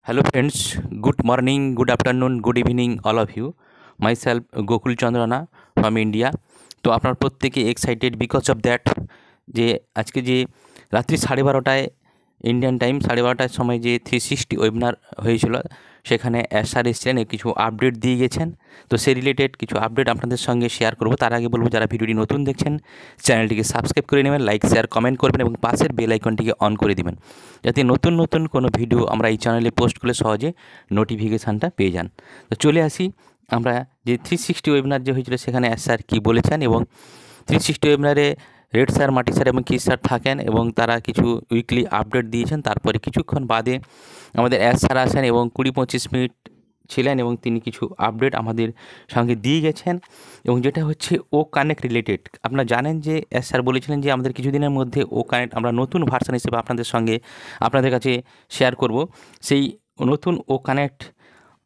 Hello friends, good morning, good afternoon, good evening all of you. Myself Gokul Chandrana from India. তো আপনার প্রত্যেকে excited because of that যে আজকে যে রাত্রি 12:30টায় ইন্ডিয়ান টাইম 12:30টার সময় যে 360 ওয়েবিনার হয়েছিল সেখানে স্যার এসেছিলেন কিছু আপডেট দিয়ে গেছেন। তো সেই রিলেটেড কিছু আপডেট আপনাদের সঙ্গে শেয়ার করব। তার আগে বলবো যারা ভিডিওটি নতুন দেখছেন চ্যানেলটিকে সাবস্ক্রাইব করে নেবেন, লাইক শেয়ার কমেন্ট করবেন এবং পাশের বেল আইকনটিকে অন করে দিবেন যাতে নতুন নতুন কোনো ভিডিও আমরা এই চ্যানেলে পোস্ট করলে সহজে নোটিফিকেশানটা পেয়ে যান। তো চলে আসি আমরা যে 360 ওয়েবিনার যে হয়েছিল সেখানে স্যার কী বলেছেন এবং 360 ওয়েবিনারে রেড স্যার, মাটি স্যার এবং কি স্যার থাকেন এবং তারা কিছু উইকলি আপডেট দিয়েছেন। তারপরে কিছুক্ষণ বাদে আমাদের স্যার আসেন এবং 20-25 মিনিট ছিলেন এবং তিনি কিছু আপডেট আমাদের সঙ্গে দিয়ে গেছেন এবং যেটা হচ্ছে ও কানেক্ট রিলেটেড। আপনারা জানেন যে স্যার বলেছিলেন যে আমাদের কিছুদিনের মধ্যে ও কানেক্ট আমরা নতুন ভার্সন হিসেবে আপনাদের কাছে শেয়ার করব। সেই নতুন ও connect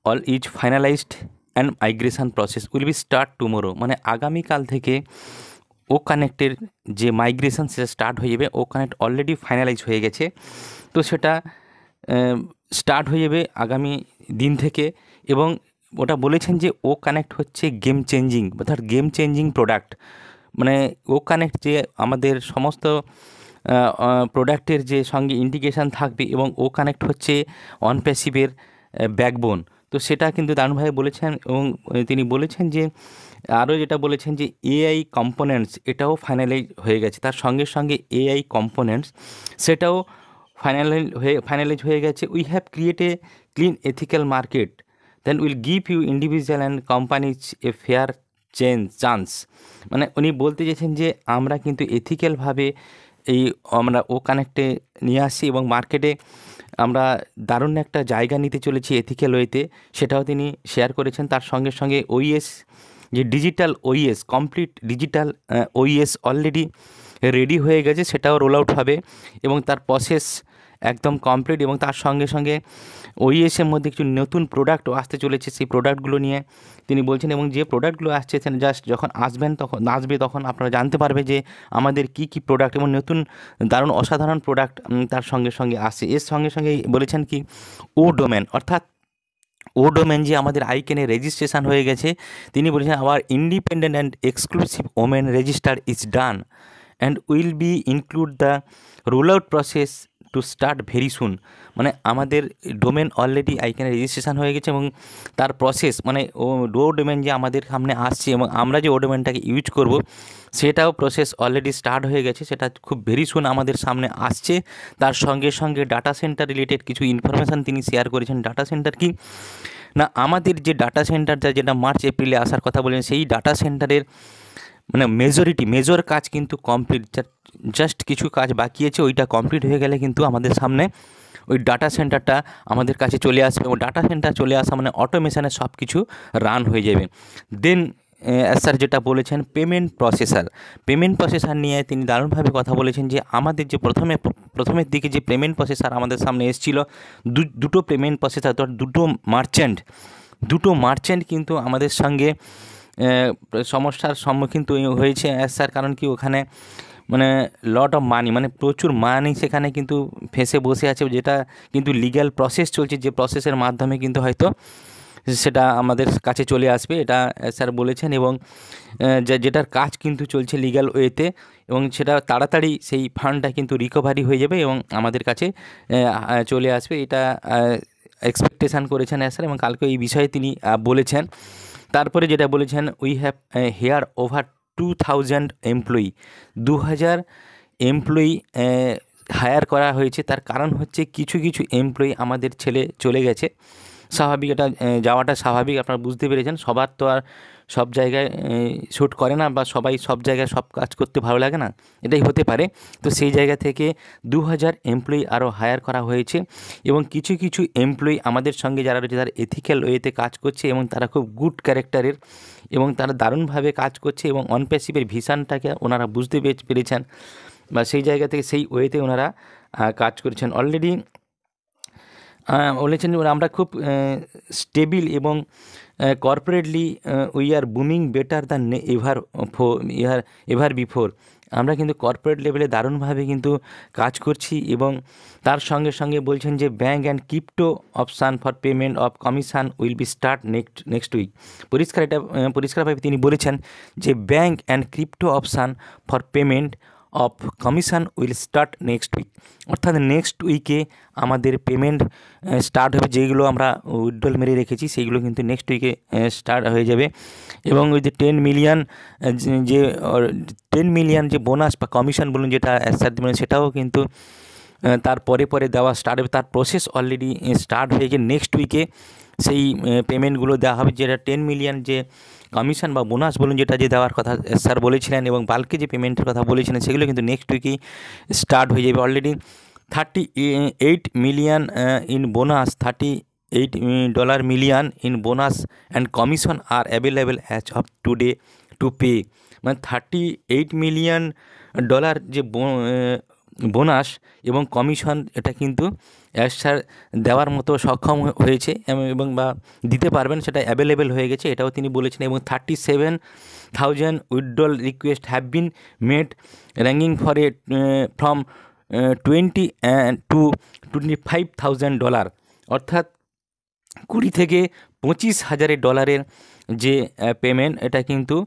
all is finalised and migration process will be start tomorrow, মানে আগামীকাল থেকে ও কানেক্টের যে মাইগ্রেশন সেটা স্টার্ট হয়ে যাবে। ও কানেক্ট অলরেডি ফাইনালাইজ হয়ে গেছে, তো সেটা স্টার্ট হয়ে যাবে আগামী দিন থেকে। এবং ওটা বলেছেন যে ও কানেক্ট হচ্ছে গেম চেঞ্জিং, অর্থাৎ গেম চেঞ্জিং প্রোডাক্ট। মানে ও কানেক্ট যে আমাদের সমস্ত প্রোডাক্টের যে সঙ্গে ইন্টিগ্রেশন থাকবে এবং ও কানেক্ট হচ্ছে অন প্যাসিভের ব্যাকবোন। তো সেটা কিন্তু দারুণভাবে বলেছেন এবং তিনি বলেছেন যে আরও যেটা বলেছেন যে এআই কম্পোনেন্টস এটাও ফাইনালাইজ হয়ে গেছে, তার সঙ্গে সঙ্গে এআই কম্পোনেন্টস সেটাও ফাইনালাইজ হয়ে গেছে। We have create a clean ethical market then will give you individual and companies a fair chance. মানে উনি বলতে চেয়েছেন যে আমরা কিন্তু এথিক্যালভাবে আমরা ও কানেক্টে নিয়ে আসছি এবং মার্কেটে আমরা দারুণ একটা জায়গা নিতে চলেছি এথিক্যাল ওয়েতে, সেটাও তিনি শেয়ার করেছেন। তার সঙ্গে সঙ্গে ওইএস যে digital OES, complete digital OES already ready হয়ে গেছে, সেটাও রোল আউট হবে এবং তার প্রসেস একদম কমপ্লিট। এবং তার সঙ্গে সঙ্গে ওইএসের মধ্যে কিছু নতুন প্রোডাক্টও আসতে চলেছে, সেই প্রোডাক্টগুলো নিয়ে তিনি বলছেন। এবং যে প্রোডাক্টগুলো আসছে জাস্ট যখন আসবে তখন আপনারা জানতে পারবে যে আমাদের কী কী প্রোডাক্ট এবং নতুন দারুণ অসাধারণ প্রোডাক্ট তার সঙ্গে সঙ্গে আসছে। এর সঙ্গে সঙ্গে বলেছেন কি ও ডোমেন, অর্থাৎ ও ডোমেন যে আমাদের আইকেনে রেজিস্ট্রেশন হয়ে গেছে। তিনি বলেছেন our independent and exclusive women register is done and will be include the roll out process to start very soon. মানে আমাদের ডোমেন অলরেডি আইকেনে রেজিস্ট্রেশন হয়ে গেছে এবং তার প্রসেস মানে ও ডোমেন যে আমাদের সামনে আসছে এবং আমরা যে ও ডোমেনটাকে ইউজ করব সেটাও প্রসেস অলরেডি স্টার্ট হয়ে গেছে, সেটা খুব ভেরি সুন আমাদের সামনে আসছে। তার সঙ্গে সঙ্গে ডাটা সেন্টার রিলেটেড কিছু ইনফরমেশান তিনি শেয়ার করেছেন। ডাটা সেন্টার কি না, আমাদের যে ডাটা সেন্টারটা যেটা মার্চ এপ্রিলে আসার কথা বলেন সেই ডাটা সেন্টারের মানে মেজর কাজ কিন্তু কমপ্লিট, জাস্ট কিছু কাজ বাকি আছে, ওইটা কমপ্লিট হয়ে গেলে কিন্তু আমাদের সামনে ওই ডাটা সেন্টারটা আমাদের কাছে চলে আসবে এবং ডাটা সেন্টার চলে আসা মানে অটোমেশনে সব কিছু রান হয়ে যাবে। দেন স্যার যেটা বলেছেন পেমেন্ট প্রসেসার নিয়ে তিনি দারুণভাবে কথা বলেছেন যে আমাদের যে প্রথমের দিকে যে পেমেন্ট প্রসেসার আমাদের সামনে এসেছিলো দুটো পেমেন্ট প্রসেসার, দুটো মার্চেন্ট কিন্তু আমাদের সঙ্গে সমস্যার সম্মুখীন হয়েছে স্যার। কারণ কি ওখানে মানে লট অফ মানি, মানে প্রচুর মানি সেখানে কিন্তু ফেঁসে বসে আছে, যেটা কিন্তু লিগ্যাল প্রসেস চলছে, যে প্রসেসের মাধ্যমে কিন্তু হয়তো সেটা আমাদের কাছে চলে আসবে, এটা স্যার বলেছেন। এবং যেটার কাজ কিন্তু চলছে লিগ্যাল ওয়েতে এবং সেটা তাড়াতাড়ি সেই ফান্ডটা কিন্তু রিকভারি হয়ে যাবে এবং আমাদের কাছে চলে আসবে, এটা এক্সপেকটেশান করেছেন স্যার এবং কালকে এই বিষয়ে তিনি বলেছেন। তারপরে যেটা বলেছেন we have here over 2000 employee, 2000 employee hire করা হয়েছে। তার কারণ হচ্ছে কিছু কিছু এমপ্লয়ি আমাদের ছেলে চলে গেছে, স্বাভাবিক, এটা যাওয়াটা স্বাভাবিক, আপনারা বুঝতে পেরেছেন। সবার তো আর সব জায়গায় শ্যুট করে না বা সবাই সব জায়গায় সব কাজ করতে ভালো লাগে না, এটাই হতে পারে। তো সেই জায়গা থেকে 2000 এমপ্লয়ি আরও হায়ার করা হয়েছে এবং কিছু কিছু এমপ্লয়ি আমাদের সঙ্গে যারা রয়েছে তারা এথিক্যাল ওয়েতে কাজ করছে এবং তারা খুব গুড ক্যারেক্টারের এবং তারা দারুণভাবে কাজ করছে এবং অনপ্যাসিভের ভিশনটাকে ওনারা বুঝতে পেরেছেন বা সেই জায়গা থেকে সেই ওয়েতে ওনারা কাজ করেছেন অলরেডি। বলেছেন আমরা খুব স্টেবিল এবং corporately we are booming better than ever before আমরা কিন্তু কর্পোরেট লেভেলে দারুণভাবে কিন্তু কাজ করছি এবং তার সঙ্গে সঙ্গে বলছেন যে bank and crypto option for payment of commission will be start next week. পরিষ্কারভাবে তিনি বলেছেন যে bank and crypto option for payment of commission will start next week, অর্থাৎ নেক্সট উইকে আমাদের পেমেন্ট স্টার্ট হবে। যেগুলো আমরা উইথড্রল মেরে রেখেছি সেইগুলো কিন্তু নেক্সট উইকে স্টার্ট হয়ে যাবে। এবং ওই যে 10 মিলিয়ন যে 10 মিলিয়ন যে বোনাস বা কমিশন বলুন, যেটা স্যার দেবেন, সেটাও কিন্তু তার পরে দেওয়া স্টার্ট হবে। তার প্রসেস অলরেডি স্টার্ট হয়ে গিয়ে নেক্সট উইকে সেই পেমেন্টগুলো দেওয়া হবে। যেটা 10 মিলিয়ন যে কমিশন বা বোনাস বলুন, যেটা যে দেওয়ার কথা স্যার বলেছিলেন, এবং বাল্কে যে পেমেন্টের কথা বলেছিলেন, সেগুলো কিন্তু নেক্সট উইকেই স্টার্ট হয়ে যাবে। Already 38 million in bonus, $38 million in bonus and commission are available as of today to pay. মানে $38 মিলিয়ন যে বোনাস এবং কমিশন, এটা কিন্তু স্যার দেওয়ার মতো সক্ষম হয়েছে এবং বা দিতে পারবেন, সেটা অ্যাভেলেবেল হয়ে গেছে, এটাও তিনি বলেছেন। এবং 37,000 withdrawal request have been made ranking for from 20 to $25,000, অর্থাৎ 20 থেকে $25,000 যে পেমেন্ট, এটা কিন্তু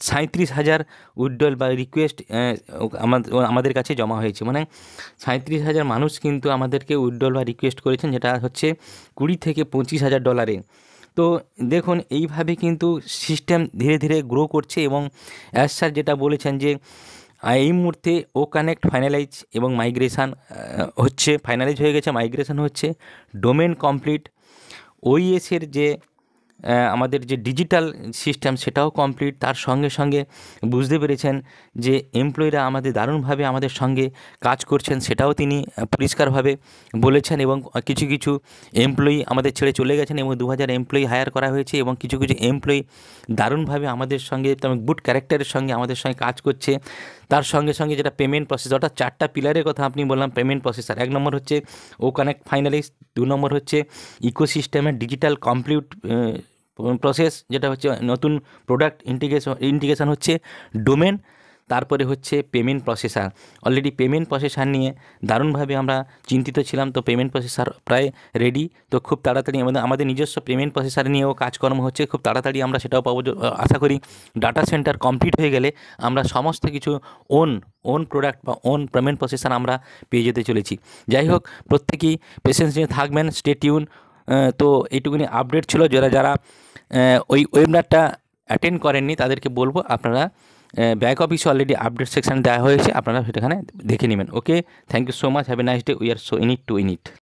37,000 উইথড্রল বা রিকোয়েস্ট আমাদের কাছে জমা হয়েছে। মানে 37,000 মানুষ কিন্তু আমাদেরকে উইথড্রল বা রিকোয়েস্ট করেছেন, যেটা হচ্ছে 20 থেকে $25,000। তো দেখুন, এইভাবে কিন্তু সিস্টেম ধীরে ধীরে গ্রো করছে। এবং স্যার যেটা বলেছেন যে এই মুহূর্তে ও কানেক্ট ফাইনালাইজ এবং মাইগ্রেশান হচ্ছে, ফাইনালাইজ হয়ে গেছে, মাইগ্রেশান হচ্ছে, ডোমেন কমপ্লিট, ওইএসের যে আমাদের যে ডিজিটাল সিস্টেম সেটাও কমপ্লিট। তার সঙ্গে সঙ্গে বুঝতে পেরেছেন যে এমপ্লয়িরা আমাদের দারুণভাবে আমাদের সঙ্গে কাজ করছেন, সেটাও তিনি পরিষ্কারভাবে বলেছেন। এবং কিছু কিছু এমপ্লয়ি আমাদের ছেড়ে চলে গেছেন এবং 2000 এমপ্লয়ি হায়ার করা হয়েছে, এবং কিছু কিছু এমপ্লয়ি দারুণভাবে আমাদের সঙ্গে গুড ক্যারেক্টারের সঙ্গে আমাদের সঙ্গে কাজ করছে। তার সঙ্গে সঙ্গে যেটা পেমেন্ট প্রসেস, অর্থাৎ 4টা পিলারের কথা আপনি বললাম পেমেন্ট প্রসেসার। 1 নম্বর হচ্ছে ও কানেক্ট ফাইনালাইজ, 2 নম্বর হচ্ছে ইকোসিস্টেমের ডিজিটাল কমপ্লিট প্রসেস, যেটা হচ্ছে নতুন প্রোডাক্ট ইন্টিগ্রেশন হচ্ছে ডোমেন, তারপরে হচ্ছে payment processor. Already payment processor নিয়ে দারুণভাবে আমরা চিন্তিত ছিলাম, তো পেমেন্ট প্রসেসার প্রায় রেডি। তো খুব তাড়াতাড়ি আমাদের নিজস্ব পেমেন্ট প্রসেসার নিয়েও কাজকর্ম হচ্ছে, খুব তাড়াতাড়ি আমরা সেটাও পাবো আশা করি। ডাটা সেন্টার কমপ্লিট হয়ে গেলে আমরা সমস্ত কিছু ওন প্রোডাক্ট বা ওন পেমেন্ট প্রসেসার আমরা পেয়ে যেতে চলেছি। যাই হোক, প্রত্যেকেই পেশেন্স নিয়ে থাকবেন, স্টে টিউন। তো এইটুকুনি আপডেট ছিল। যারা ওই ওয়েবিনারটা অ্যাটেন্ড করেননি তাদেরকে বলবো, আপনারা ব্যাক অফিসে অলরেডি আপডেট সেকশানে দেওয়া হয়েছে, আপনারা সেখানে দেখে নেবেন। Okay, thank you so much, have a nice day, we are so in it to in it.